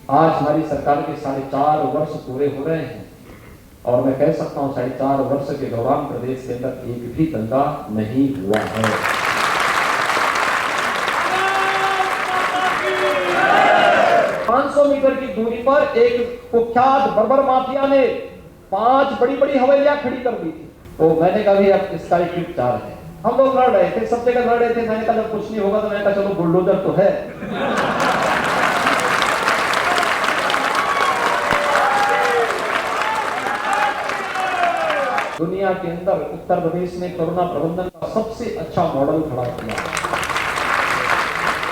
आज हमारी सरकार के 4.5 वर्ष पूरे हो रहे हैं और मैं कह सकता हूं 4.5 वर्ष के दौरान प्रदेश के अंदर एक भी दंगा नहीं हुआ है। सौ मीटर की दूरी पर एक कुख्यात बर्बर माफिया ने 5 बड़ी हवेलियां खड़ी कर दी थी। तो मैंने कहा भी अब इसका एक ट्रिप 4 है। हम लोग लड़ रहे थे, सब जगह लड़ रहे थे। मैंने कहा जब कुछ नहीं होगा तो मैंने कहा चलो बुलडोजर तो है। दुनिया के अंदर उत्तर प्रदेश ने कोरोना प्रबंधन का सबसे अच्छा मॉडल खड़ा किया।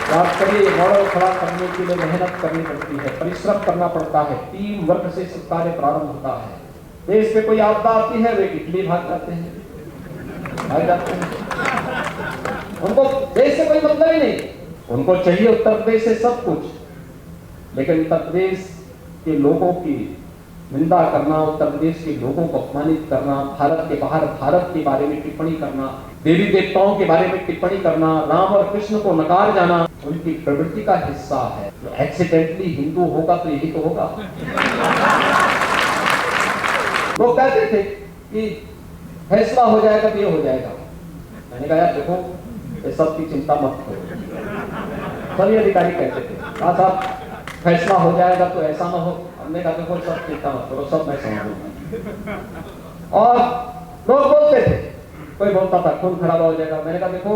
बात करिए, मॉडल खड़ा करने के लिए मेहनत करनी पड़ती है, परिश्रम करना पड़ता है, टीम वर्क से सब कार्य प्रारंभ होता है। देश पे कोई आपदा आती है वे इटली भाग जाते हैं। उनको देश से कोई मतलब ही नहीं, उनको चाहिए उत्तर प्रदेश से सब कुछ। लेकिन उत्तर प्रदेश के लोगों की निंदा करना, उत्तर प्रदेश के लोगों को अपमानित करना, भारत के बाहर भारत के बारे में टिप्पणी करना, देवी देवताओं के बारे में टिप्पणी करना, राम और कृष्ण को नकार जाना उनकी प्रवृत्ति का हिस्सा है। तो एक्सीडेंटली हिंदू होगा तो यही तो होगा। लोग कहते थे कि फैसला हो जाएगा तो ये हो जाएगा। मैंने कहा यार देखो, ये सब की चिंता मत करो। सभी अधिकारी कहते थे कहा साहब फैसला हो जाएगा तो ऐसा ना हो। हमने कहा देखो सब चिंता मत करो, सब मैं संभालूंगा। और लोग बोलते थे, कोई बोलता था खून खराब हो जाएगा। मैंने कहा देखो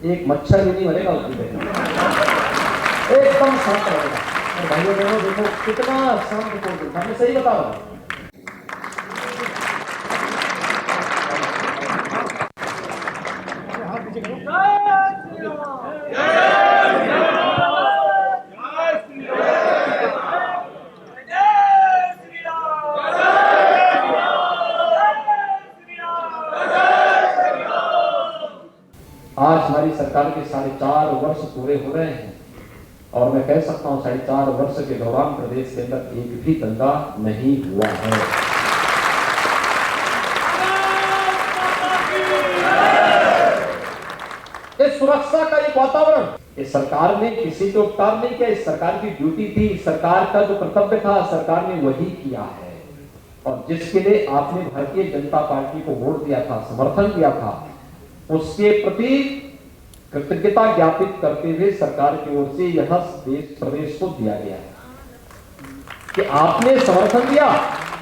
एक मच्छर भी नहीं मरेगा उसकी देख, एकदम शांत रहेगा। और भाइयों बहनों देखो कितना शांत रिपोर्ट था, मैं सही बता रहा हूँ। आज हमारी सरकार के 4.5 वर्ष पूरे हो रहे हैं और मैं कह सकता हूं 4.5 वर्ष के दौरान प्रदेश के अंदर एक भी दंगा नहीं हुआ है। इस सुरक्षा का एक वातावरण, इस सरकार ने किसी को उपकार नहीं किया। इस सरकार की ड्यूटी थी, इस सरकार का जो कर्तव्य था सरकार ने वही किया है। और जिसके लिए आपने भारतीय जनता पार्टी को वोट दिया था, समर्थन दिया था, उसके प्रति कृतज्ञता ज्ञापित करते हुए सरकार की ओर से यह देश प्रदेश को दिया गया है कि आपने समर्थन दिया,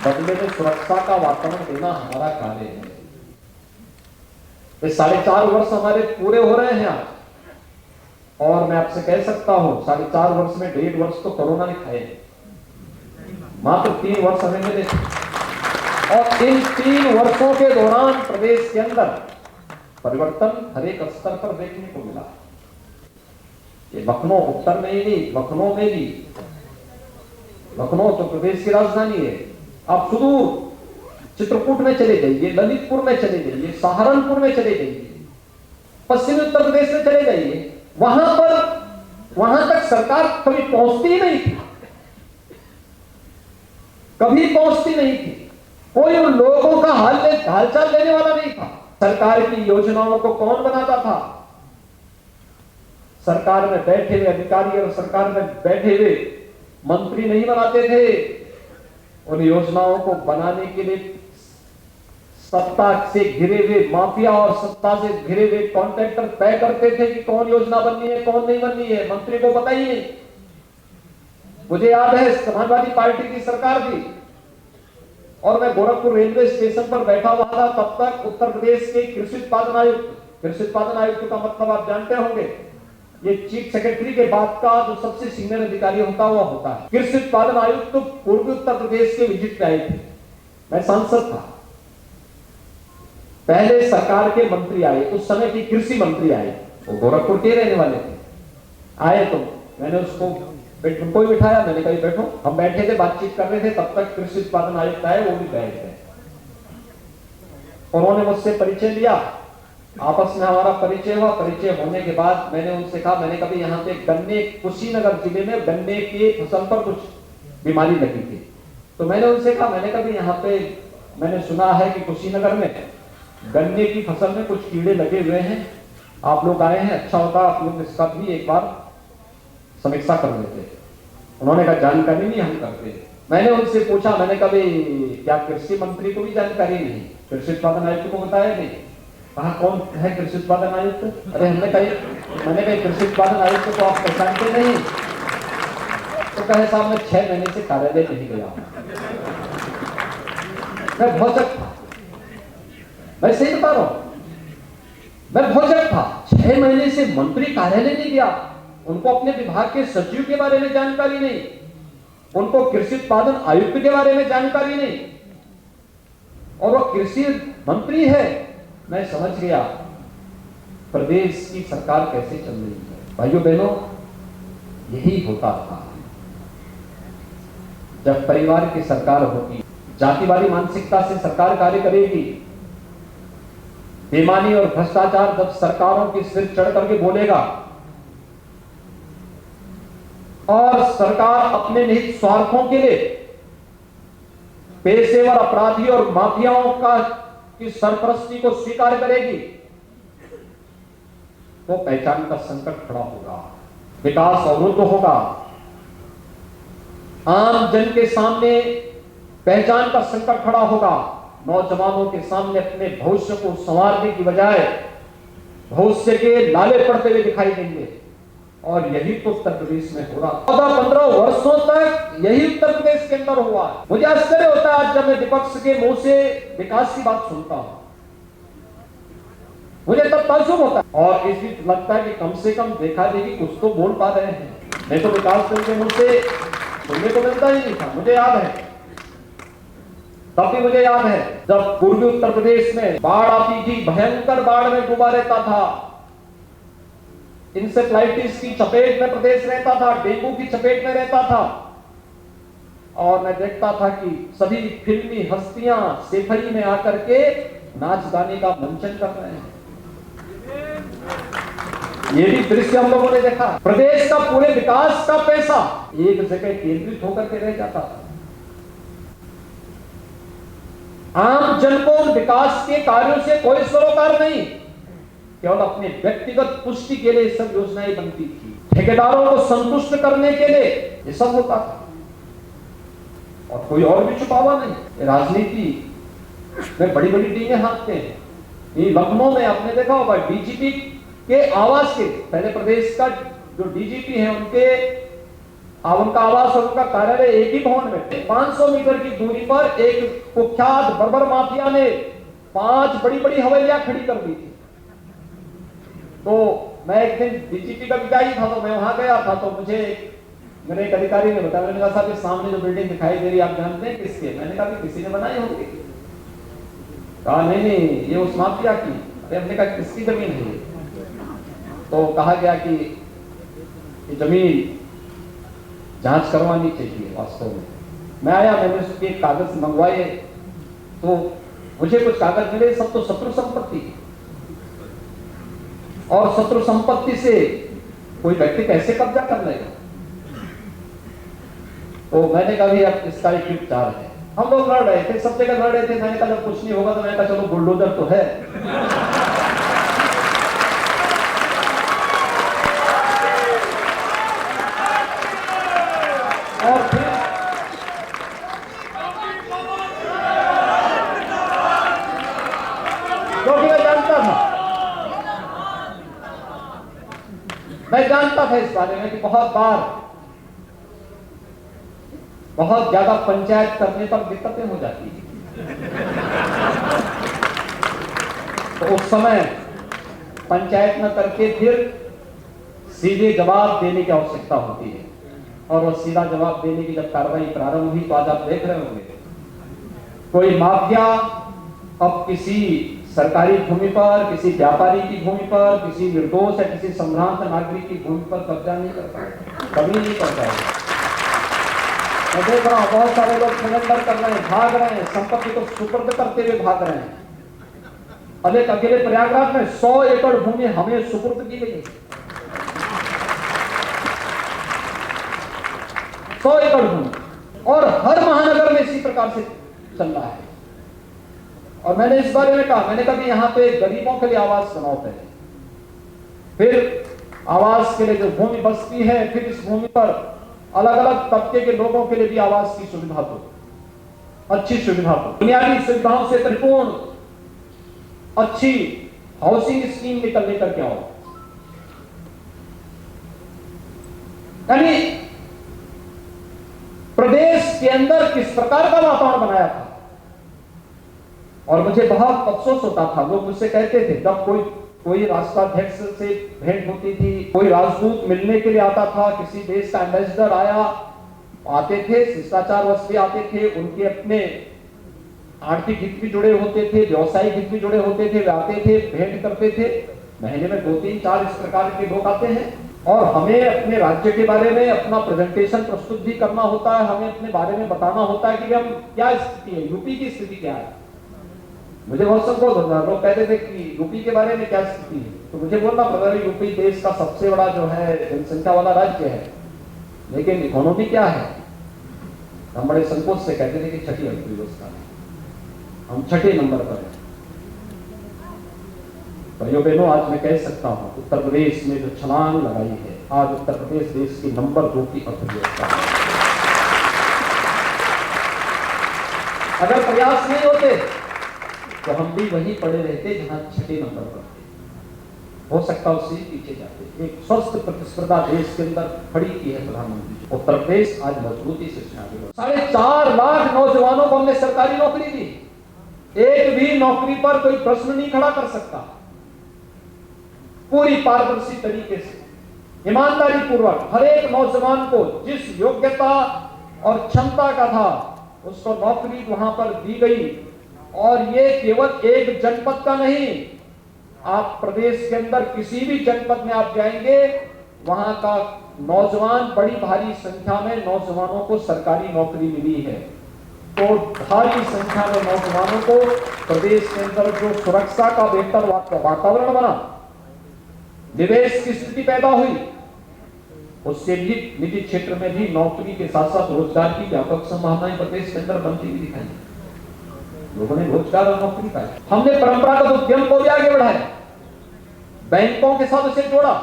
बदले में सुरक्षा का वातावरण देना हमारा कार्य है। ये 4.5 वर्ष हमारे पूरे हो रहे हैं आज। और मैं आपसे कह सकता हूं 4.5 वर्ष में 1.5 वर्ष तो कोरोना ने खाए, मात्र 3 वर्ष हमें मिले। और इन 3 वर्षों के दौरान प्रदेश के अंदर परिवर्तन हर एक स्तर पर देखने को मिला। ये लखनऊ उत्तर में ही नहीं, लखनऊ में भी, लखनऊ तो प्रदेश की राजधानी है। आप सुदूर चित्रकूट में चले जाइए, ललितपुर में चले जाइए, सहारनपुर में चले जाइए, पश्चिमी उत्तर प्रदेश में चले जाइए, वहां तक सरकार कभी पहुंचती नहीं थी, कभी पहुंचती नहीं थी। कोई उन लोगों का हालचाल लेने वाला नहीं था। सरकार की योजनाओं को कौन बनाता था? सरकार में बैठे हुए अधिकारी और सरकार में बैठे हुए मंत्री नहीं बनाते थे। उन योजनाओं को बनाने के लिए सत्ता से घिरे हुए माफिया और सत्ता से घिरे हुए कॉन्ट्रैक्टर तय करते थे कि कौन योजना बननी है, कौन नहीं बननी है। मंत्री को पता ही नहीं। मुझे याद है समाजवादी पार्टी की सरकार थी और मैं गोरखपुर रेलवे स्टेशन पर बैठा हुआ था। तब तक उत्तर प्रदेश के कृषि उत्पादन आयुक्त का मतलब आप जानते होंगे, ये चीफ सेक्रेटरी के बाद का जो सबसे सीनियर अधिकारी होता है। कृषि उत्पादन आयुक्त तो पूर्वी उत्तर प्रदेश के विजिट पे आए थे। मैं सांसद था। पहले सरकार के मंत्री आए, उस समय की कृषि मंत्री आए, वो गोरखपुर के रहने वाले थे। आए तो मैंने उसको उनको ही बिठाया, मैंने कहा बैठो। हम बैठे थे, बातचीत कर रहे थे, तब तक कृषि उत्पादन आयुक्त आए, वो भी बैठ गए। उन्होंने मुझसे परिचय लिया, आपस में हमारा परिचय हुआ। परिचय होने के बाद मैंने उनसे कहा, मैंने कभी यहाँ पे गन्ने, कुशीनगर जिले में गन्ने की फसल पर कुछ बीमारी लगी थी, तो मैंने उनसे कहा, मैंने कभी यहाँ पे मैंने सुना है कि कुशीनगर में गन्ने की फसल में कुछ कीड़े लगे हुए हैं, आप लोग आए हैं, अच्छा होता आप लोग इसका भी एक बार समीक्षा कर लेते। उन्होंने कहा जानकारी नहीं हम करते। मैंने उनसे पूछा, मैंने कभी क्या कृषि मंत्री को भी जानकारी नहीं, कृषि उत्पादन आयुक्त को बताया नहीं? कहा कौन है कृषि उत्पादन आयुक्त? अरे मैंने कहा कृषि उत्पादन आयुक्त को आप पहचानते नहीं? तो कहे साहब मैं 6 महीने से कार्यालय नहीं गया। मैं भौचक था, मैं सही बता रहा हूं, मैं भौचक था। 6 महीने से मंत्री कार्यालय नहीं गया, उनको अपने विभाग के सचिव के बारे में जानकारी नहीं, उनको कृषि उत्पादन आयुक्त के बारे में जानकारी नहीं, और वो कृषि मंत्री है। मैं समझ गया प्रदेश की सरकार कैसे चल रही है। भाइयों बहनों, यही होता था जब परिवार की सरकार होगी। जातिवादी मानसिकता से सरकार कार्य करेगी। बेईमानी और भ्रष्टाचार जब सरकारों के सिर चढ़ करके बोलेगा और सरकार अपने निहित स्वार्थों के लिए पेशेवर अपराधी और माफियाओं की सरपरस्ती को स्वीकार करेगी, तो पहचान का संकट खड़ा होगा, विकास अवरुद्ध होगा। आम जन के सामने पहचान का संकट खड़ा होगा। नौजवानों के सामने अपने भविष्य को संवारने की बजाय भविष्य के लाले पड़ते हुए दिखाई देंगे। और यही तो उत्तर प्रदेश में हो रहा। 14-15 वर्षों तक यही उत्तर प्रदेश के अंदर हुआ। मुझे आश्चर्य होता है आज जब मैं विपक्ष के मुंह से विकास की बात सुनता हूं, मुझे तब ताज्जुब होता है। और इस बीच लगता है कि कम से कम देखा देखी कुछ तो बोल पा रहे हैं। नहीं तो विकास के मुंह से सुनने को मिलता ही नहीं था। मुझे याद है, तब भी मुझे याद है जब पूर्वी उत्तर प्रदेश में बाढ़ आती थी, भयंकर बाढ़ में डूबा रहता था, इंसेफ्लाइटिस की चपेट में प्रदेश रहता था, डेंगू की चपेट में रहता था। और मैं देखता था कि सभी फिल्मी हस्तियां सेफरी में आकर के नाच गाने का मंचन कर रहे हैं। ये भी दृश्य हम लोगों ने देखा। प्रदेश का पूरे विकास का पैसा एक जगह केंद्रित होकर के रह जाता था। आम जन को विकास के कार्यों से कोई सरोकार नहीं, केवल अपने व्यक्तिगत पुष्टि के लिए सब योजनाएं बनती थी, ठेकेदारों को संतुष्ट करने के लिए ये सब होता था, और कोई और भी छुपावा नहीं। राजनीति में बड़ी बड़ी टीमें हाथते हैं। ये लखनऊ में आपने देखा होगा, डीजीपी के आवास के, पहले प्रदेश का जो डीजीपी है उनका आवास और उनका कार्यालय एक ही भवन में। 500 मीटर की दूरी पर एक कुख्यात बर्बर माफिया ने 5 बड़ी बड़ी हवेलियां खड़ी कर दी थी। तो मैं एक दिन डीजीपी का विदाई था, तो मैं वहां गया था, तो मुझे मेरे एक अधिकारी ने बताया, मैंने कहा साहब सामने जो बिल्डिंग दिखाई दे रही है आप जानते हैं किसके? मैंने कहा कि किसी ने बनाई होगी। कहा नहीं ये उस माफिया की। अरे हमने कहा किसकी जमीन है? तो कहा गया कि ये जमीन जांच करवानी चाहिए। वास्तव में मैं आया, मैंने उसके कागज मंगवाए, तो मुझे कुछ कागज मिले, सब तो शत्रु संपत्ति, और शत्रु संपत्ति से कोई व्यक्ति कैसे कब्जा कर लेगा? तो मैंने कहा भी अब इसका एक विचार है। हम लोग लड़ रहे थे, सब जगह लड़ रहे थे। मैंने कहा जब कुछ नहीं होगा तो मैंने कहा चलो बुलडोजर तो है। और फिर क्योंकि मैं जानता था इस बारे में कि बहुत बार बहुत ज्यादा पंचायत करने पर दिक्कतें हो जाती है। तो उस समय पंचायत न करके फिर सीधे जवाब देने की आवश्यकता होती है, और वो सीधा जवाब देने की जब कार्रवाई प्रारंभ हुई तो आज आप देख रहे होंगे कोई माफिया अब किसी सरकारी भूमि पर, किसी व्यापारी की भूमि पर, किसी निर्दोष या किसी संभ्रांत नागरिक की भूमि पर कब्जा नहीं करता है, कभी नहीं करता है। मैं देख रहा हूं बहुत सारे लोग सरेंडर कर रहे हैं, भाग रहे हैं, संपत्ति को सुपुर्द करते हुए भाग रहे हैं। अब एक अकेले प्रयागराज में 100 एकड़ भूमि हमें सुपुर्द की गई है। 100 एकड़ भूमि, और हर महानगर में इसी प्रकार से चल रहा है। और मैंने इस बारे में कहा, मैंने कहा यहाँ पे गरीबों के लिए आवास बनाओ पहले, फिर आवास के लिए जो भूमि बचती है, फिर इस भूमि पर अलग अलग तबके के लोगों के लिए भी आवास की सुविधा दो, अच्छी सुविधा दो, बुनियादी सुविधाओं से परिपूर्ण अच्छी हाउसिंग स्कीम निकल लेकर के आओ। यानी प्रदेश के अंदर किस प्रकार का वातावरण बनाया था। और मुझे बहुत अफसोस होता था, लोग मुझसे कहते थे, जब कोई राष्ट्राध्यक्ष से भेंट होती थी, कोई राजदूत मिलने के लिए आता था, किसी देश का एम्बेसडर आते थे, शिष्टाचार वश भी आते थे, उनके अपने आर्थिक हित भी जुड़े होते थे, व्यवसायिक हित भी जुड़े होते थे, वे आते थे, भेंट करते थे। महीने में 2-3-4 इस प्रकार के लोग आते हैं और हमें अपने राज्य के बारे में अपना प्रेजेंटेशन प्रस्तुत भी करना होता है, हमें अपने बारे में बताना होता है कि हम क्या स्थिति है, यूपी की स्थिति क्या है। मुझे बहुत संकोच होता, लोग कहते थे कि यूपी के बारे में क्या स्थिति है, तो मुझे बोलना पड़ता है यूपी देश का सबसे बड़ा जो है जनसंख्या वाला राज्य है, लेकिन इकोनॉमी क्या है। हम बड़े संकोच से कहते थे कि छठी अर्थव्यवस्था, हम छठे नंबर पर हैं। भाइयों बहनों, आज मैं कह सकता हूं उत्तर प्रदेश में जो छलांग लगाई है, आज उत्तर प्रदेश देश की नंबर 2 की अर्थव्यवस्था है। अगर प्रयास नहीं होते तो हम भी वहीं पड़े रहते जहां छठे नंबर पर थे, हो सकता उससे पीछे जाते। एक स्वस्थ प्रतिस्पर्धा देश के अंदर खड़ी की है प्रधानमंत्री। उत्तर प्रदेश आज मजबूती से आगे बढ़ा। 4.5 लाख नौजवानों को हमने सरकारी नौकरी दी, एक भी नौकरी पर कोई प्रश्न नहीं खड़ा कर सकता। पूरी पारदर्शी तरीके से ईमानदारी पूर्वक हर एक नौजवान को जिस योग्यता और क्षमता का था उसको नौकरी वहां पर दी गई। और ये केवल एक जनपद का नहीं, आप प्रदेश के अंदर किसी भी जनपद में आप जाएंगे, वहां का नौजवान, बड़ी भारी संख्या में नौजवानों को सरकारी नौकरी मिली है। तो भारी संख्या में नौजवानों को प्रदेश के अंदर जो सुरक्षा का बेहतर वातावरण बना, निवेश की स्थिति पैदा हुई, उससे भी निजी क्षेत्र में भी नौकरी के साथ साथ रोजगार की व्यापक संभावनाएं प्रदेश के अंदर बनती हुई दिखाई। लोगों ने रोजगार और नौकरी पाई। हमने परंपरागत उद्यम को भी आगे बढ़ाया, बैंकों के साथ उसे जोड़ा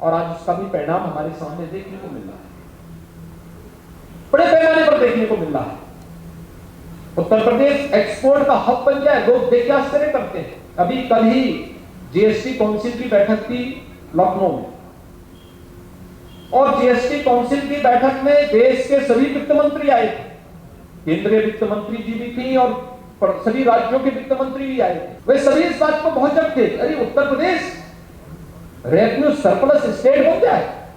और आज उसका भी परिणाम हमारे सामने देखने को मिल रहा है, बड़े पैमाने पर देखने को मिल रहा है। उत्तर प्रदेश एक्सपोर्ट का हब बन जाए, लोग देख के आश्चर्य करते हैं। अभी कल ही जीएसटी काउंसिल की बैठक थी लखनऊ में, और जीएसटी काउंसिल की बैठक में देश के सभी वित्त मंत्री आए थे, केंद्रीय वित्त मंत्री जी भी थी और सभी राज्यों के वित्त मंत्री भी आए थे। वे सभी इस बात को बहुत जब थे, अरे Uttar Pradesh revenue surplus state हो गया है,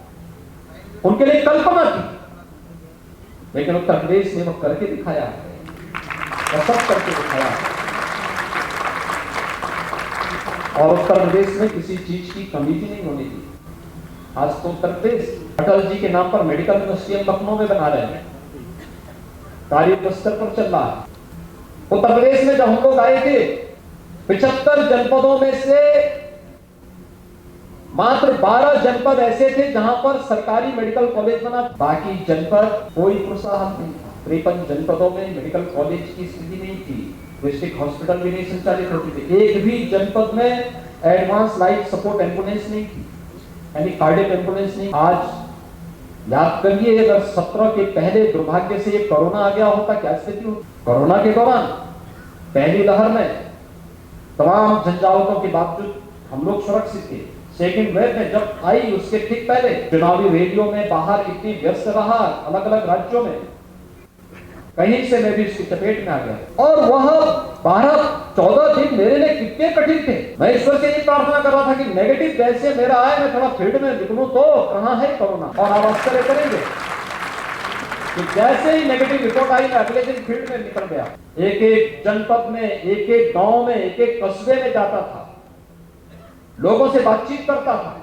उनके लिए कल्पना थी, लेकिन उत्तर प्रदेश ने वो करके दिखाया है, सब करके दिखाया है। और उत्तर प्रदेश में किसी चीज की कमी भी नहीं होने दी। आज तो उत्तर प्रदेश अटल जी के नाम पर मेडिकल यूनिवर्सिटी लखनऊ में बना रहे हैं, कार्य स्तर पर चल रहा है। उत्तर प्रदेश में जब हम लोग आए थे, 75 जनपदों में से मात्र 12 जनपद ऐसे थे जहां पर सरकारी मेडिकल कॉलेज बना, बाकी जनपद कोई प्रोत्साहन नहीं था। 53 जनपदों में मेडिकल कॉलेज की स्थिति नहीं थी, डिस्ट्रिक्ट हॉस्पिटल भी नहीं संचालित होते थे, एक भी जनपद में एडवांस लाइफ सपोर्ट एम्बुलेंस नहीं थी, यानी कार्डियक एम्बुलेंस नहीं। आज याद करिए, अगर 17 के पहले दुर्भाग्य से ये कोरोना आ गया होता, क्या स्थिति होती। कोरोना के दौरान पहली लहर में तमाम झंझावातों के बावजूद हम लोग सुरक्षित थे। सेकेंड वेव में जब आई, उसके ठीक पहले चुनावी रैलियों में बाहर इतनी व्यस्त रहा, अलग अलग राज्यों में, कहीं से मैं भी इसकी चपेट में आ गया। और वह 12-14 दिन मेरे लिए कितने कठिन थे। मैं ईश्वर से ये प्रार्थना कर रहा था कि नेगेटिव जैसे मेरा आए, मैं थोड़ा फील्ड में निकलूं तो कहां है कोरोना। और आप आश्चर्य करेंगे कि जैसे ही नेगेटिव रिपोर्ट आई, मैं अगले दिन फील्ड में निकल गया। एक एक जनपद में, एक एक गांव में, एक एक कस्बे में जाता था, लोगों से बातचीत करता था,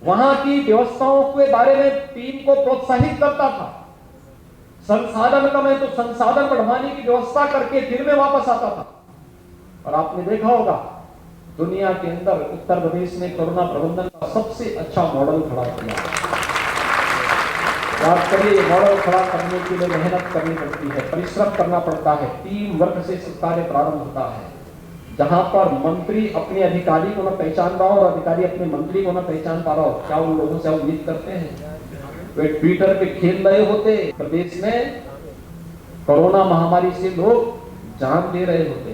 वहां की व्यवस्थाओं के बारे में टीम को प्रोत्साहित करता था। संसाधन कम है तो संसाधन बढ़वाने की व्यवस्था करके फिर मैं वापस आता था। और आपने देखा होगा, दुनिया के अंदर उत्तर प्रदेश ने कोरोना प्रबंधन का सबसे अच्छा मॉडल खड़ा किया। याद करिए, मॉडल खड़ा करने के लिए मेहनत करनी पड़ती है, परिश्रम करना पड़ता है, टीम वर्क से सब कार्य प्रारंभ होता है। जहां पर मंत्री अपने अधिकारी को न पहचान रहा हो और अधिकारी अपने मंत्री को न पहचान पा रहा हो, क्या उन लोगों से उम्मीद करते हैं? वे ट्विटर पे खेल रहे होते, प्रदेश में कोरोना महामारी से लोग जान दे रहे होते,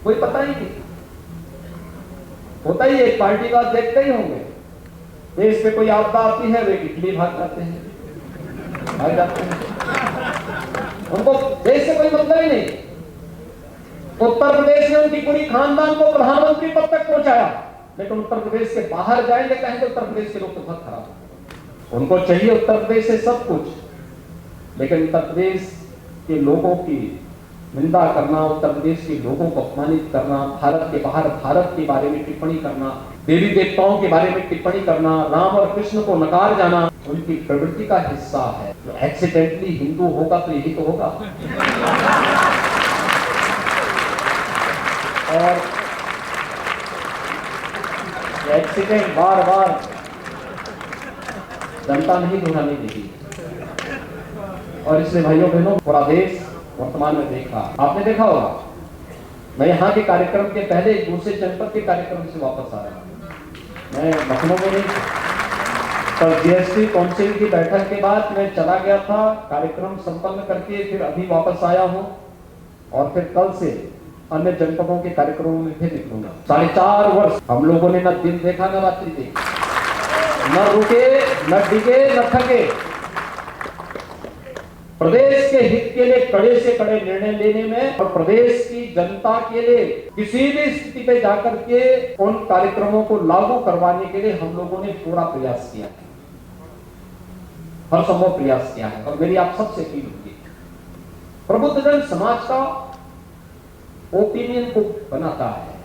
कोई पता ही नहीं होता। ही एक पार्टी का देखते ही होंगे, देश पे कोई आपदा आती है वे इटली भाग जाते हैं, उनको देश से कोई मतलब ही नहीं। उत्तर प्रदेश ने उनकी पूरी खानदान को प्रधानमंत्री पद तक पहुंचाया, लेकिन उत्तर प्रदेश के बाहर जाएंगे कहेंगे उत्तर प्रदेश के लोग तो बहुत खराब है। उनको चाहिए उत्तर प्रदेश से सब कुछ, लेकिन उत्तर प्रदेश के लोगों की निंदा करना, उत्तर प्रदेश के लोगों को अपमानित करना, भारत के बाहर भारत के बारे में टिप्पणी करना, देवी देवताओं के बारे में टिप्पणी करना, राम और कृष्ण को नकार जाना उनकी प्रवृत्ति का हिस्सा है। तो एक्सीडेंटली हिंदू होगा तो यही तो होगा। और एक्सीडेंट बार बार जनता नहीं दोहराने देगी। और इसलिए भाइयों बहनों, पूरा देश वर्तमान में देख रहा, आपने देखा होगा, मैं यहाँ के कार्यक्रम के पहले दूसरे जनपद के कार्यक्रम से वापस आ रहा हूँ। मैं लखनऊ में नहीं था, पर जीएसटी काउंसिल की बैठक के बाद मैं चला गया था, कार्यक्रम संपन्न करके फिर अभी वापस आया हूँ और फिर कल से अन्य जनपदों के कार्यक्रमों में फिर निकलूंगा। 4.5 वर्ष हम लोगों ने न दिन देखा न रात्रि देखी, न रुके न डिगे न थके। प्रदेश के हित के लिए कड़े से कड़े निर्णय लेने में और प्रदेश की जनता के लिए किसी भी स्थिति पे जाकर के उन कार्यक्रमों को लागू करवाने के लिए हम लोगों ने पूरा प्रयास किया है, हर संभव प्रयास किया है। और मेरी आप सबसे अपील होगी, प्रबुद्धजन समाज का ओपिनियन को बनाता है,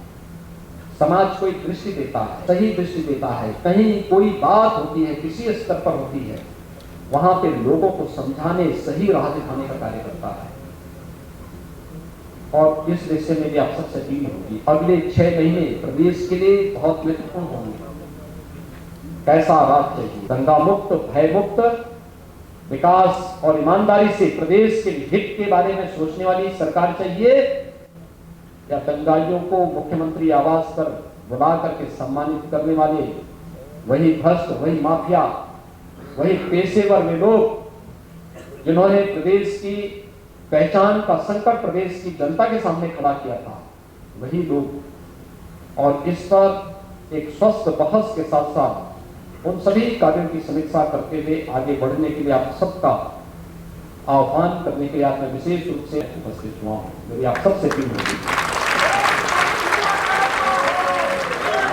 समाज को एक दृष्टि देता है, सही दृष्टि देता है। कहीं कोई बात होती है, किसी स्तर पर होती है, वहां पे लोगों को समझाने, सही राह दिखाने का कार्य करता है। और इस विषय में भी आप सबसे अपील होगी, अगले 6 महीने प्रदेश के लिए बहुत महत्वपूर्ण होंगे। कैसा राज चाहिए? दंगा मुक्त, भय मुक्त, विकास और ईमानदारी से प्रदेश के हित के बारे में सोचने वाली सरकार चाहिए, या दंगाइयों को मुख्यमंत्री आवास पर बुला करके सम्मानित करने वाले वही भ्रष्ट, वही माफिया, वही पेशेवर वे लोग जिन्होंने प्रदेश की पहचान का संकट प्रदेश की जनता के सामने खड़ा किया था, वही लोग। और इस पर एक स्वस्थ बहस के साथ साथ उन सभी कार्यों की समीक्षा करते हुए आगे बढ़ने के लिए आप सबका आह्वान करने के लिए आज मैं विशेष रूप से उपस्थित हुआ हूं। मेरी आप सबसे अपील होगी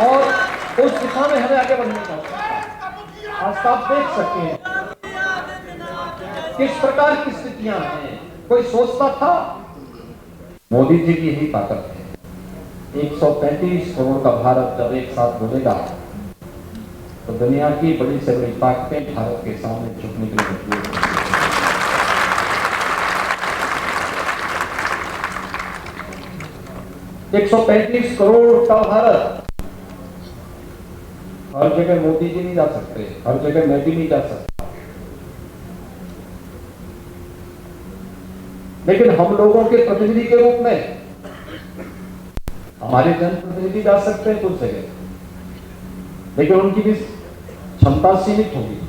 और उस दिशा में हमें आगे बढ़ने का। आज आप देख सकते हैं किस प्रकार की स्थितियां हैं। कोई सोचता था? मोदी जी की यही ताकत है। 135 करोड़ का भारत जब एक साथ बोलेगा तो दुनिया की बड़ी से बड़ी ताकतें भारत के सामने झुकने के लिए मजबूर होंगी। 135 करोड़ का भारत, हर जगह मोदी जी नहीं जा सकते, हर जगह मैं भी नहीं जा सकता, लेकिन हम लोगों के प्रतिनिधि के रूप में हमारे जनप्रतिनिधि जा सकते हैं कुछ जगह, लेकिन उनकी भी क्षमता सीमित होगी।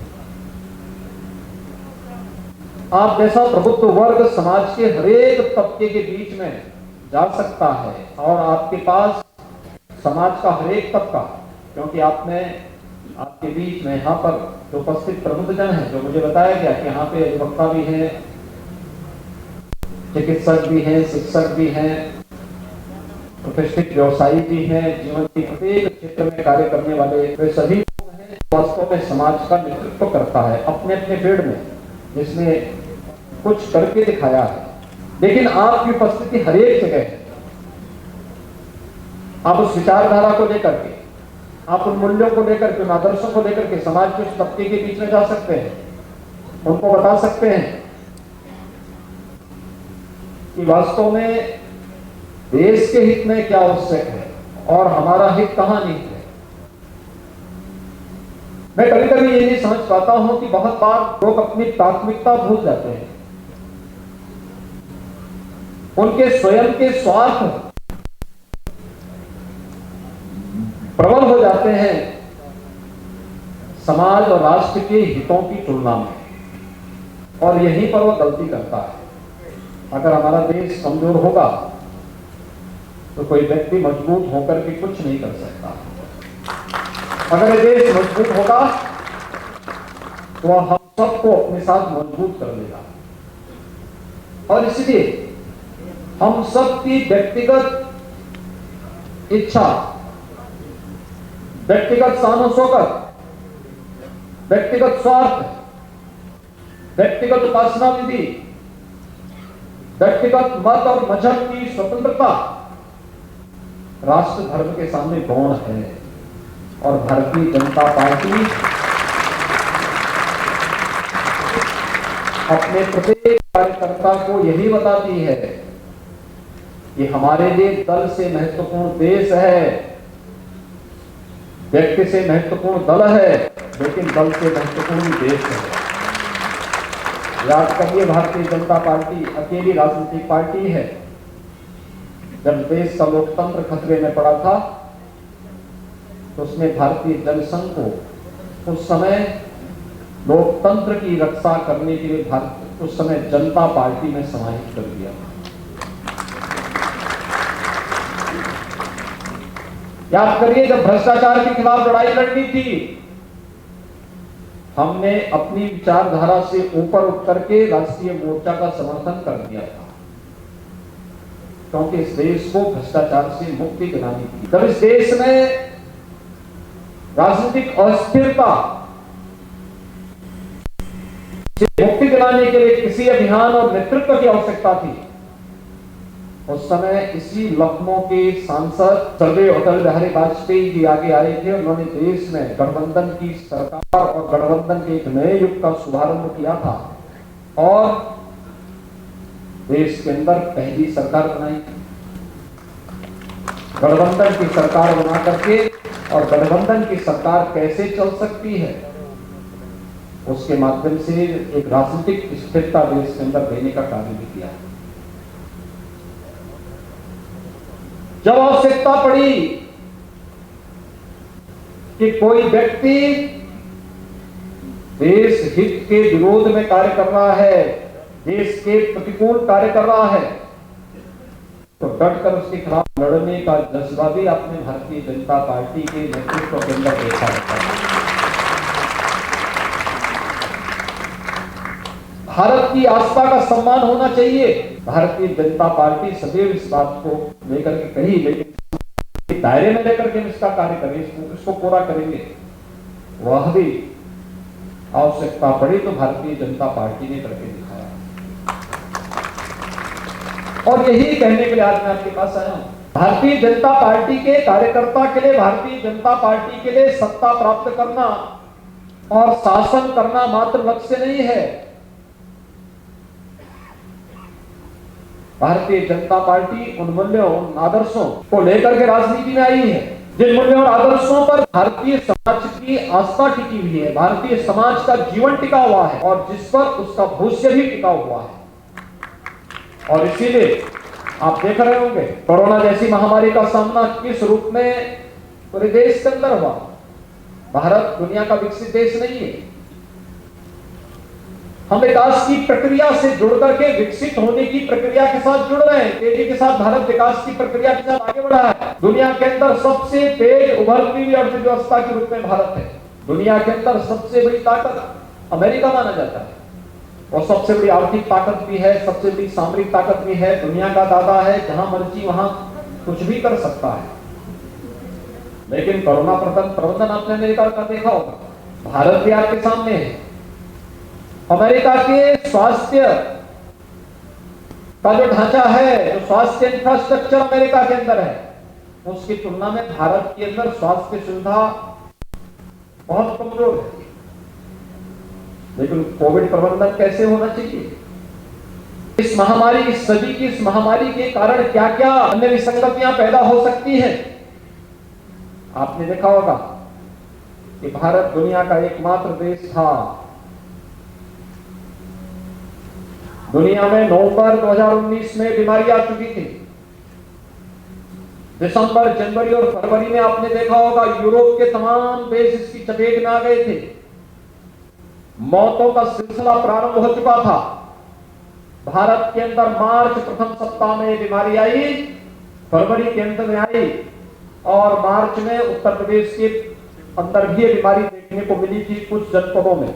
आप जैसा प्रभुत्व वर्ग समाज के हरेक तबके के बीच में जा सकता है, और आपके पास समाज का हरेक तबका, क्योंकि आपने आपके बीच में यहाँ पर जो उपस्थित प्रबुद्धजन है, जो मुझे बताया गया कि यहाँ पे अधिवक्ता भी हैं, चिकित्सक भी हैं, शिक्षक भी हैं, प्रतिष्ठित व्यवसायी भी हैं, जीवन के प्रत्येक क्षेत्र में कार्य करने वाले वे सभी लोग हैं। वास्तव में समाज का नेतृत्व करता है अपने अपने फील्ड में, जिसने कुछ करके दिखाया है। लेकिन आपकी उपस्थिति हर एक जगह है। आप उस विचारधारा को लेकर के, आप उन मूल्यों को लेकर के, उन आदर्शों को लेकर के समाज के उस तबके के बीच में जा सकते हैं, उनको बता सकते हैं कि वास्तव में देश के हित में क्या आवश्यक है और हमारा हित कहां निहित है। मैं कभी कभी ये नहीं समझ पाता हूं कि बहुत बार लोग अपनी प्राथमिकता भूल जाते हैं, उनके स्वयं के स्वार्थ प्रबल हो जाते हैं, समाज और राष्ट्र के हितों की तुलना में, और यहीं पर वह गलती करता है। अगर हमारा देश कमजोर होगा तो कोई व्यक्ति मजबूत होकर के कुछ नहीं कर सकता। अगर ये देश मजबूत होगा तो वह हम सबको अपने साथ मजबूत कर लेगा। और इसलिए हम सबकी व्यक्तिगत इच्छा, व्यक्तिगत शान-ओ-शौकत, व्यक्तिगत स्वार्थ, व्यक्तिगत उपासना विधि, व्यक्तिगत मत और मजहब की स्वतंत्रता राष्ट्र धर्म के सामने गौण है। और भारतीय जनता पार्टी अपने प्रत्येक कार्यकर्ता को यही बताती है कि हमारे लिए दल से महत्वपूर्ण देश है, व्यक्ति से महत्वपूर्ण दल है, लेकिन दल से महत्वपूर्ण देश है। याद करिए, भारतीय जनता पार्टी अकेली राजनीतिक पार्टी है। जब देश का लोकतंत्र खतरे में पड़ा था तो उसने भारतीय जनसंघ को उस समय लोकतंत्र की रक्षा करने के लिए उस समय जनता पार्टी में समाहित कर दिया। याद करिए, जब भ्रष्टाचार के खिलाफ लड़ाई लड़नी थी, हमने अपनी विचारधारा से ऊपर उठ करके राष्ट्रीय मोर्चा का समर्थन कर दिया था, क्योंकि इस देश को भ्रष्टाचार से मुक्ति दिलानी थी। जब इस देश में राजनीतिक अस्थिरता से मुक्ति दिलाने के लिए किसी अभियान और नेतृत्व की आवश्यकता थी, उस समय इसी लखनऊ के सांसद स्वर्गीय अटल बिहारी वाजपेयी जी आगे आए थे। उन्होंने देश में गठबंधन की सरकार और गठबंधन के एक नए युग का शुभारंभ किया था और देश के अंदर पहली सरकार बनाई। गठबंधन की सरकार बना करके, और गठबंधन की सरकार कैसे चल सकती है, उसके माध्यम से एक राजनीतिक स्थिरता देश के अंदर देने का कार्य भी किया। जब आवश्यकता पड़ी कि कोई व्यक्ति देश हित के विरोध में कार्य कर रहा है, देश के प्रतिकूल कार्य कर रहा है, तो डटकर उसके खिलाफ लड़ने का जज्बा भी आपने भारतीय जनता पार्टी के नेतृत्व के अंदर देखा है। भारत की आस्था का सम्मान होना चाहिए। भारतीय जनता पार्टी सदैव इस बात को लेकर के कही, लेकिन दायरे में लेकर के इसका कार्य करें, इसको पूरा करेंगे। वह भी आवश्यकता पड़ी तो भारतीय जनता पार्टी ने करके दिखाया। और यही कहने के लिए आज मैं आपके पास आया हूं। भारतीय जनता पार्टी के कार्यकर्ता के लिए, भारतीय जनता पार्टी के लिए सत्ता प्राप्त करना और शासन करना मात्र लक्ष्य नहीं है। भारतीय जनता पार्टी उन मूल्यों, उन आदर्शों को लेकर के राजनीति में आई है जिन मूल्यों और आदर्शों पर भारतीय समाज की आस्था टिकी हुई है, भारतीय समाज का जीवन टिका हुआ है और जिस पर उसका भविष्य भी टिका हुआ है। और इसीलिए आप देख रहे होंगे कोरोना जैसी महामारी का सामना किस रूप में पूरे देश के अंदर हुआ। भारत दुनिया का विकसित देश नहीं है। हम विकास की प्रक्रिया से जुड़ करके विकसित होने की प्रक्रिया के साथ जुड़ रहे हैं। तेजी के साथ भारत विकास की प्रक्रिया के साथ आगे बढ़ा है। दुनिया के अंदर सबसे तेज उभरती हुई अर्थव्यवस्था के रूप में भारत है। दुनिया के अंदर सबसे बड़ी ताकत अमेरिका माना जाता है और सबसे बड़ी आर्थिक ताकत भी है, सबसे बड़ी सामरिक ताकत भी है। दुनिया का दादा है, जहां मर्जी वहां कुछ भी कर सकता है। लेकिन कोरोना प्रबंधन आपने अमेरिका का देखा होगा, भारत भी आपके सामने है। अमेरिका के स्वास्थ्य का जो ढांचा है, जो स्वास्थ्य इंफ्रास्ट्रक्चर अमेरिका के अंदर है, उसकी तुलना में भारत के अंदर स्वास्थ्य सुविधा बहुत कमजोर है। लेकिन कोविड प्रबंधन कैसे होना चाहिए? इस महामारी, इस सदी की इस महामारी के कारण क्या क्या अन्य विसंगतियां पैदा हो सकती हैं? आपने देखा होगा कि भारत दुनिया का एकमात्र देश था, दुनिया में नवंबर 2019 में बीमारी आ चुकी थी दिसंबर, जनवरी और फरवरी में आपने देखा होगा यूरोप के तमाम देश इसकी चपेट में आ गए थे। मौतों का सिलसिला प्रारंभ हो चुका था। भारत के अंदर मार्च प्रथम सप्ताह में बीमारी आई, फरवरी के अंत में आई और मार्च में उत्तर प्रदेश के अंदर भी ये बीमारी देखने को मिली थी कुछ जनपदों में।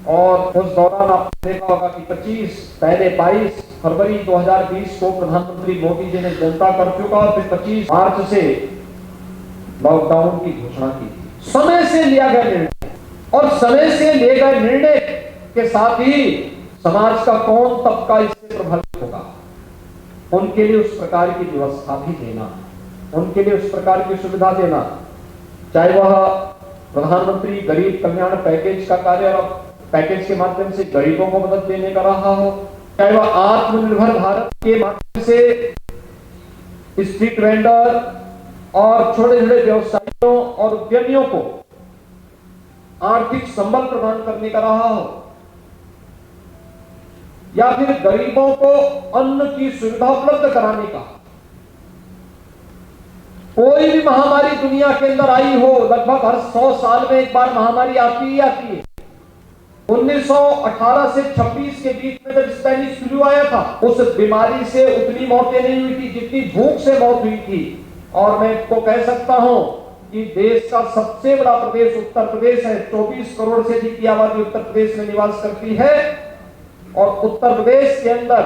और उस दौरान आपने देखा होगा कि 22 फरवरी 2020 को प्रधानमंत्री मोदी जी ने जनता कर्फ्यू का और फिर 25 मार्च से लॉकडाउन की घोषणा की थी। समय से लिया गया निर्णय और समय से लिए गए निर्णय के साथ ही समाज का कौन तबका इससे प्रभावित होगा, उनके लिए उस प्रकार की व्यवस्था भी देना, उनके लिए उस प्रकार की सुविधा देना, चाहे वह प्रधानमंत्री गरीब कल्याण पैकेज का कार्य और पैकेज के माध्यम से गरीबों को मदद देने का रहा हो, चाहे वह आत्मनिर्भर भारत के माध्यम से स्ट्रीट वेंडर और छोटे छोटे व्यवसायियों और उद्यमियों को आर्थिक संबल प्रदान करने का रहा हो, या फिर गरीबों को अन्न की सुविधा उपलब्ध कराने का। कोई भी महामारी दुनिया के अंदर आई हो, लगभग हर 100 साल में एक बार महामारी आती ही आती है। 1918 से 26 के बीच में जब स्पेनिश फ्लू आया था, उस बीमारी से उतनी मौतें नहीं हुई थी जितनी भूख से मौत हुई थी। और मैं आपको कह सकता हूं कि देश का सबसे बड़ा प्रदेश उत्तर प्रदेश है। 24 करोड़ से अधिक की आबादी उत्तर प्रदेश में निवास करती है और उत्तर प्रदेश के अंदर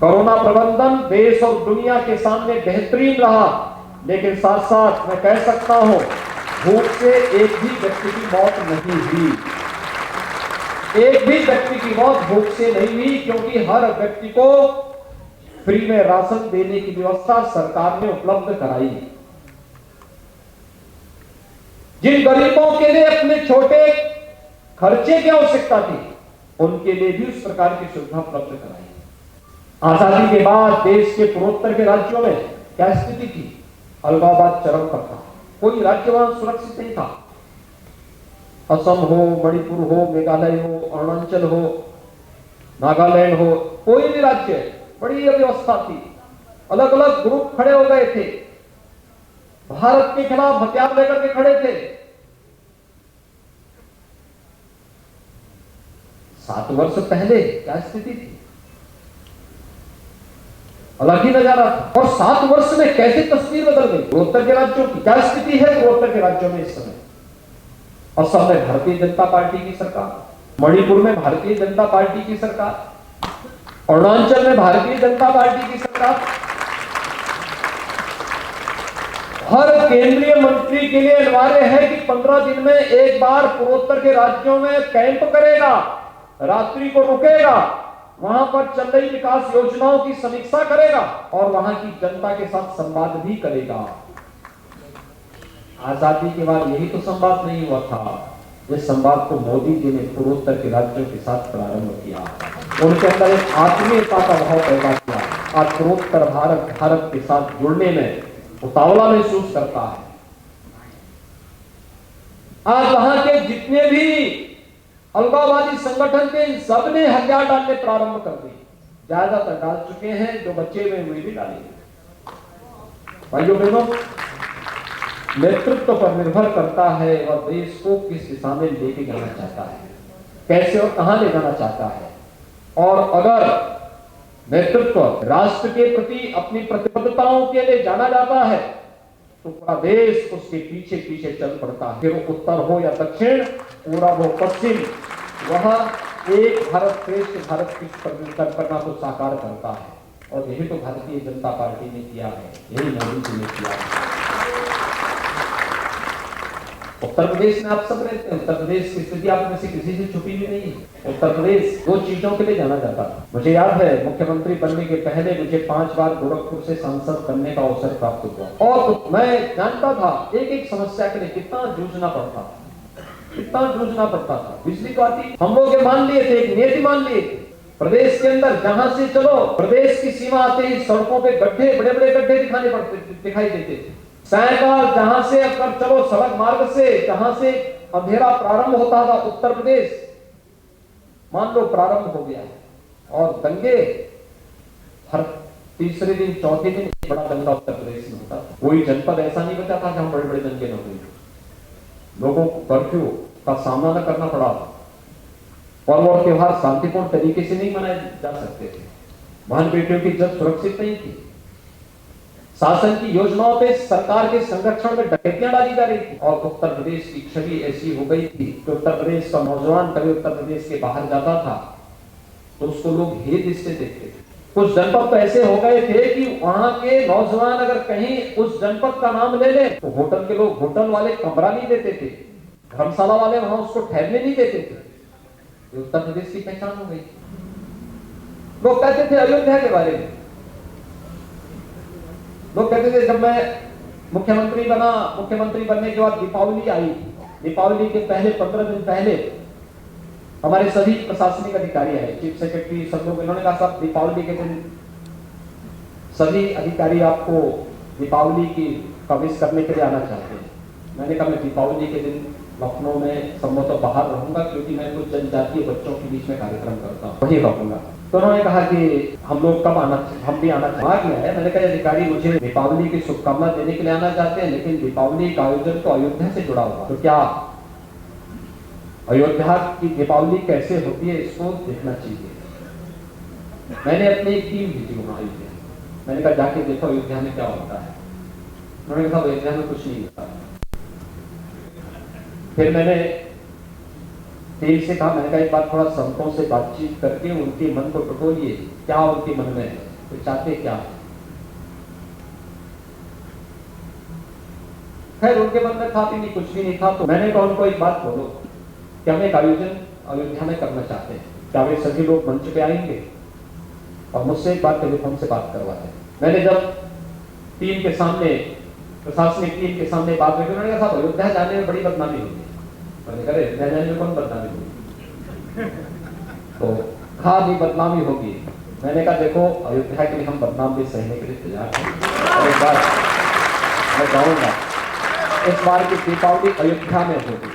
कोरोना प्रबंधन देश और दुनिया के सामने बेहतरीन रहा। लेकिन साथ साथ मैं कह सकता हूं भूख से एक भी व्यक्ति की मौत नहीं हुई, एक भी व्यक्ति की मौत भूख से नहीं हुई, क्योंकि हर व्यक्ति को फ्री में राशन देने की व्यवस्था सरकार ने उपलब्ध कराई। जिन गरीबों के लिए अपने छोटे खर्चे की आवश्यकता थी, उनके लिए भी उस प्रकार की सुविधा उपलब्ध कराई। आजादी के बाद देश के पूर्वोत्तर के राज्यों में क्या स्थिति थी? अलगाववाद चरम पर था, कोई राज्य वहां सुरक्षित नहीं था। असम हो, मणिपुर हो, मेघालय हो, अरुणाचल हो, नागालैंड हो, कोई भी राज्य, बड़ी अव्यवस्था थी। अलग अलग ग्रुप खड़े हो गए थे, भारत के खिलाफ हथियार लेकर के खड़े थे। 7 वर्ष पहले क्या स्थिति थी? अलग ही नजारा था। और 7 वर्ष में कैसे तस्वीर बदल गई पूर्वोत्तर के राज्यों की? क्या स्थिति है पूर्वोत्तर के राज्यों में इस समय? असम में भारतीय जनता पार्टी की सरकार, मणिपुर में भारतीय जनता पार्टी की सरकार, अरुणाचल में भारतीय जनता पार्टी की सरकार। हर केंद्रीय मंत्री के लिए अनिवार्य है कि 15 दिन में एक बार पूर्वोत्तर के राज्यों में कैंप करेगा, रात्रि को रुकेगा, वहां पर चल रही विकास योजनाओं की समीक्षा करेगा और वहां की जनता के साथ संवाद भी करेगा। आजादी के बाद यही तो संवाद नहीं हुआ था। इस संवाद को मोदी जी ने पूर्वोत्तर के राज्यों के साथ प्रारंभ किया, उनके अंदर एक आत्मीयता का भाव पैदा किया। आज पूर्वोत्तर भारत के साथ जुड़ने में उतावला महसूस करता है। आज वहां के जितने भी अलगाववादी संगठन थे, सबने हथियार डालने प्रारंभ कर दिए। ज्यादातर डाल चुके हैं, जो बच्चे में हुए भी डालेंगे। भाइयों बहनों, नेतृत्व पर निर्भर करता है और देश को किस दिशा में लेके जाना चाहता है, कैसे और कहां ले जाना चाहता है। और अगर नेतृत्व राष्ट्र के प्रति अपनी प्रतिबद्धताओं के लिए जाना जाता है तो पूरा देश उसके पीछे पीछे चल पड़ता है। फिर उत्तर हो या दक्षिण, पूर्व हो पश्चिम, वह एक भारत श्रेष्ठ भारत की कल्पना को साकार करता है। और यही तो भारतीय जनता पार्टी ने किया है, यही मोदी जी ने किया है। उत्तर प्रदेश में आप सब रहते हैं, उत्तर प्रदेश की स्थिति आप में से किसी से छुपी भी नहीं है। उत्तर प्रदेश 2 चीजों के लिए जाना जाता था। मुझे याद है मुख्यमंत्री बनने के पहले मुझे 5 बार गोरखपुर से सांसद बनने का अवसर प्राप्त हुआ और मैं जानता था एक एक समस्या के लिए कितना जूझना पड़ता था, कितना जूझना पड़ता था। बिजली को आती हम लोग मान लिए थे, एक नियति मान लिए थे। प्रदेश के अंदर जहां से चलो, प्रदेश की सीमा आते ही सड़कों पे गड्ढे, बड़े बड़े गड्ढे दिखाई देते थे। सायकाल जहां से अगर चलो सड़क मार्ग से, जहां से अंधेरा प्रारंभ होता था, उत्तर प्रदेश मान लो प्रारंभ हो गया है। और दंगे हर तीसरे दिन चौथे दिन बड़ा दंगा उत्तर प्रदेश में होता था। कोई जनपद ऐसा नहीं बचा था जहां बड़े बड़े दंगे न हुए। लोगों को कर्फ्यू का सामना न करना पड़ा। पर्व और त्योहार शांतिपूर्ण तरीके से नहीं मनाए जा सकते थे। बहन बेटियों की इज्जत सुरक्षित नहीं थी। शासन की योजनाओं पे सरकार के संरक्षण में डकैतियां डाली जा रही थी और उत्तर प्रदेश की छवि ऐसी हो गई थी कि उत्तर प्रदेश का नौजवान कभी उत्तर प्रदेश के बाहर जाता था तो उसको लोग हे दृष्टि देखते थे। कुछ जनपद तो ऐसे हो गए थे कि वहां के नौजवान अगर कहीं उस जनपद का नाम ले ले तो होटल के लोग, होटल वाले कमरा नहीं देते थे, धर्मशाला वाले वहां उसको ठहरने नहीं देते थे। उत्तर प्रदेश की पहचान हो गई। लोग कहते थे अयोध्या के बारे में, लोग कहते थे जब मैं मुख्यमंत्री बना, मुख्यमंत्री बनने के बाद दीपावली आई, दीपावली के पहले 15 दिन पहले हमारे सभी प्रशासनिक अधिकारी आए, चीफ सेक्रेटरी, सब लोग। इन्होंने कहा साहब दीपावली के दिन सभी अधिकारी आपको दीपावली की विश करने के लिए आना चाहते हैं। मैंने कहा मैं दीपावली के दिन लखनऊ में संभवतः बाहर रहूंगा क्योंकि मैं कुछ जनजातीय बच्चों के बीच में कार्यक्रम करता हूँ, वही रहूंगा। तो उन्होंने कहा कि हम लोग कब आना, हम भी आना चाहते हैं। मैंने कहा अधिकारी मुझे दीपावली की शुभकामना देने के लिए आना चाहते हैं लेकिन दीपावली का आयोजन तो अयोध्या से जुड़ा हुआ, तो क्या अयोध्या की दीपावली कैसे होती है इसको देखना चाहिए। मैंने अपनी एक टीम भेजी वहां अयोध्या। मैंने कहा जाके देखो अयोध्या में क्या होता है। उन्होंने कहा अयोध्या में कुछ नहीं होता। फिर मैंने टीम से कहा, मैंने कहा एक बार थोड़ा संतों से बातचीत करके उनके मन को टटोलिए, क्या उनके मन में है, तो चाहते क्या है। खैर उनके मन में था भी नहीं, कुछ भी नहीं था। तो मैंने कहा उनको एक बात बोलो कि हम एक आयोजन अयोध्या में करना चाहते हैं, क्या वे सभी लोग मंच पे आएंगे और मुझसे एक बार टेलीफोन से बात करवाते हैं। मैंने जब टीम के सामने, प्रशासनिक टीम के सामने बात रखी, उन्होंने कहा साहब अयोध्या जाने में बड़ी बदनामी होगी। मैंने कहा अयोध्या जाने में कौन बदनामी होगी, तो कहा भी बदनामी होगी। मैंने कहा देखो अयोध्या के लिए हम बदनाम भी सहने के लिए तैयार हैं और एक बार मैं जाऊंगा। इस बार की दीपावली अयोध्या में होगी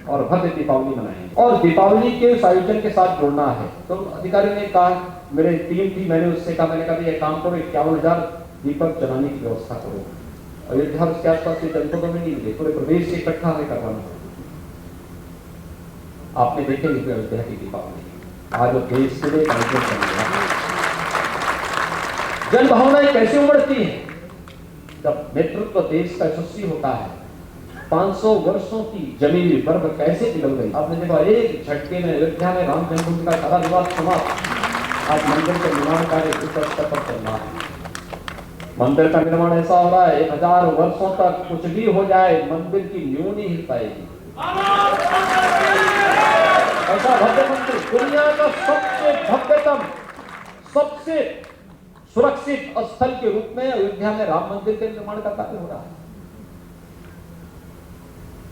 और भव्य दीपावली मनाएंगे और दीपावली के उस आयोजन के साथ जुड़ना है। तो अधिकारी ने कहा, मेरी टीम थी, मैंने उससे कहा, मैंने कहा ये काम करो 51,000 दीपक जलाने की व्यवस्था करो। अयोध्या उसके आसपास के जनपदों में नहीं मिले, पूरे प्रदेश से इकट्ठा हमें करवाना। आपने देखे नहीं अयोध्या की दीपावली आज देश के लिए आयोजन कर रहा है। जन भावनाएं कैसे उमड़ती हैं जब नेतृत्व देश का यशस्वी होता है। 500 वर्षों की जमी हुई बर्फ कैसे पिघल गई। आपने देखा एक झटके में अयोध्या में राम जन्मभूमि का सारा विवाद समाप्त। आज मंदिर का निर्माण कार्य युद्ध स्तर पर चल रहा है। मंदिर का निर्माण ऐसा हो रहा है 1000 वर्षों तक कुछ भी हो जाए मंदिर की नींव नहीं हिल पाएगी। ऐसा भव्य मंदिर, दुनिया का सबसे भव्यतम, सबसे सुरक्षित स्थल के रूप में अयोध्या में राम मंदिर के निर्माण का कार्य हो रहा है।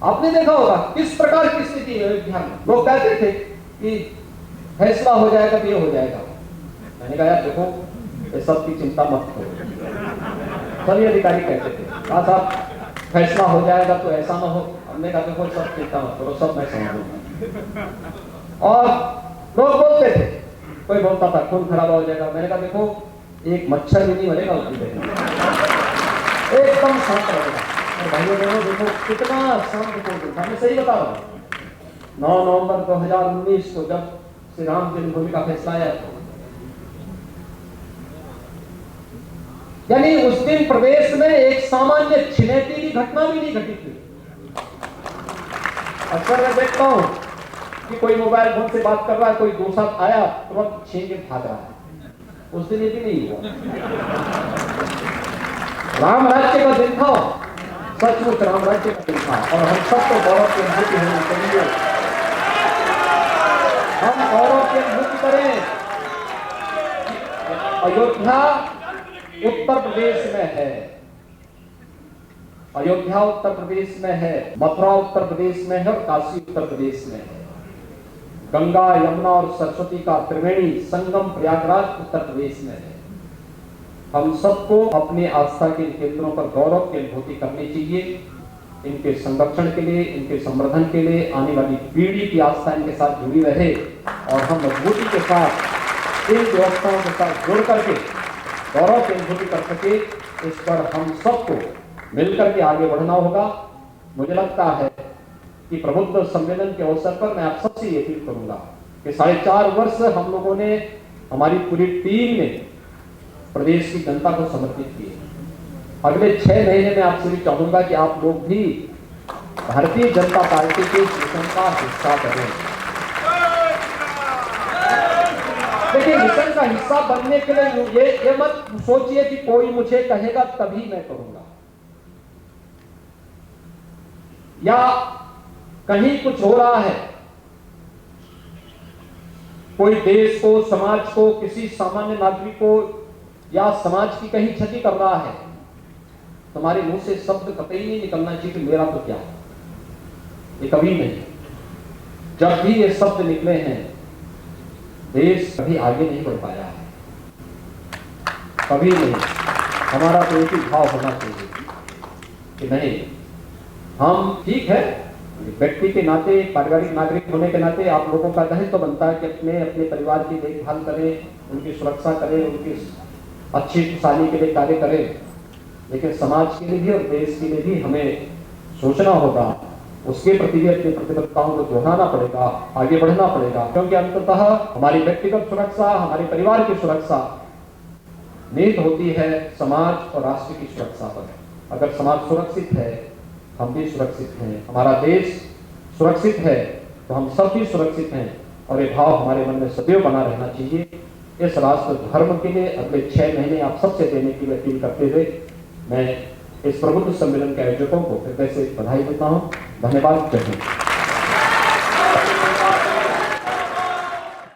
आपने देखा होगा किस प्रकार की स्थिति है अयोध्या में। लोग कहते थे कि फैसला हो जाएगा तो ये हो जाएगा। मैंने कहा यार देखो ये सब की चिंता मत करो। सभी अधिकारी कहते थे, कहा साहब फैसला हो जाएगा तो ऐसा ना हो। हमने कहा देखो सब चिंता मत करो, सब मैं समझूंगा। और लोग बोलते थे, कोई बोलता था खून खराब हो जाएगा। मैंने कहा देखो एक मच्छर भी नहीं मरेगा उसकी एकदम शांत रहेगा। और भाइयों बहनों देखो कितना शांतिपूर्ण था। मैं सही बता रहा हूँ। 9 नवंबर 2019 को जब श्री राम जन्मभूमि का फैसला आया था, यानी उस दिन प्रदेश में एक सामान्य छिनैती की घटना भी नहीं घटी थी। अक्सर मैं देखता हूं कि कोई मोबाइल फोन से बात कर रहा है, कोई दूसरा आया तुरंत छीन के भाग रहा है। उस दिन ये भी नहीं हुआ। राम राज्य का दिन था, सचमुच राम राज्य का दिन था और हम सबको गौरव की अनुभूति होनी चाहिए। हम गौरव की अनुभूति करें। अयोध्या उत्तर प्रदेश में है, अयोध्या उत्तर प्रदेश में है, मथुरा उत्तर प्रदेश में है और काशी उत्तर प्रदेश में है। गंगा, यमुना और सरस्वती का त्रिवेणी संगम प्रयागराज उत्तर प्रदेश में है। हम सबको अपनी आस्था के केंद्रों पर गौरव की अनुभूति करनी चाहिए। इनके संरक्षण के लिए, इनके संवर्धन के लिए आने वाली पीढ़ी की आस्था इनके साथ जुड़ी रहे और हम मजबूती के साथ इन व्यवस्थाओं के साथ जुड़ करके गौरव की अनुभूति कर सके, इस पर हम सबको मिलकर के आगे बढ़ना होगा। मुझे लगता है कि प्रबुद्ध सम्मेलन के अवसर पर मैं आप सबसे ये अपील करूंगा कि 4.5 वर्ष हम लोगों ने, हमारी पूरी टीम ने प्रदेश की जनता को समर्पित किए। अगले 6 महीने में आपसे भी चाहूंगा कि आप लोग भी भारतीय जनता पार्टी के मिशन का हिस्सा बने। देखिए, मिशन का हिस्सा बनने के लिए ये मत सोचिए कि कोई मुझे कहेगा तभी मैं करूंगा, या कहीं कुछ हो रहा है, कोई देश को, समाज को, किसी सामान्य नागरिक को या समाज की कहीं क्षति कर रहा है, तुम्हारे मुंह से शब्द कतई नहीं निकलना चाहिए कि मेरा तो क्या है। ये कभी नहीं। जब भी ये शब्द निकले हैं, देश कभी आगे नहीं बढ़ पाया है, कभी नहीं। हमारा तो एक ही भाव होना चाहिए कि नहीं, हम ठीक है, व्यक्ति के नाते, पारिवारिक नागरिक होने के नाते आप लोगों का दायित्व तो बनता है कि अपने परिवार की देखभाल करें, उनकी सुरक्षा करें, उनकी अच्छी खुशहाली के लिए कार्य करें, लेकिन समाज के लिए भी और देश के लिए भी हमें सोचना होगा। उसके प्रति भी अपनी प्रतिबद्धताओं को दोहराना पड़ेगा, आगे बढ़ना पड़ेगा, क्योंकि अंततः हमारी व्यक्तिगत सुरक्षा, हमारे परिवार की सुरक्षा नीत होती है समाज और राष्ट्र की सुरक्षा पर। अगर समाज सुरक्षित है, हम भी सुरक्षित हैं, हमारा देश सुरक्षित है तो हम सब भी सुरक्षित हैं, और ये भाव हमारे मन में सदैव बना रहना चाहिए। इस राष्ट्र धर्म के लिए अगले 6 महीने आप सबसे देने की अपील करते हुए मैं इस प्रबुद्ध सम्मेलन के आयोजकों को फिर से बधाई देता हूं। धन्यवाद। जय हिंद।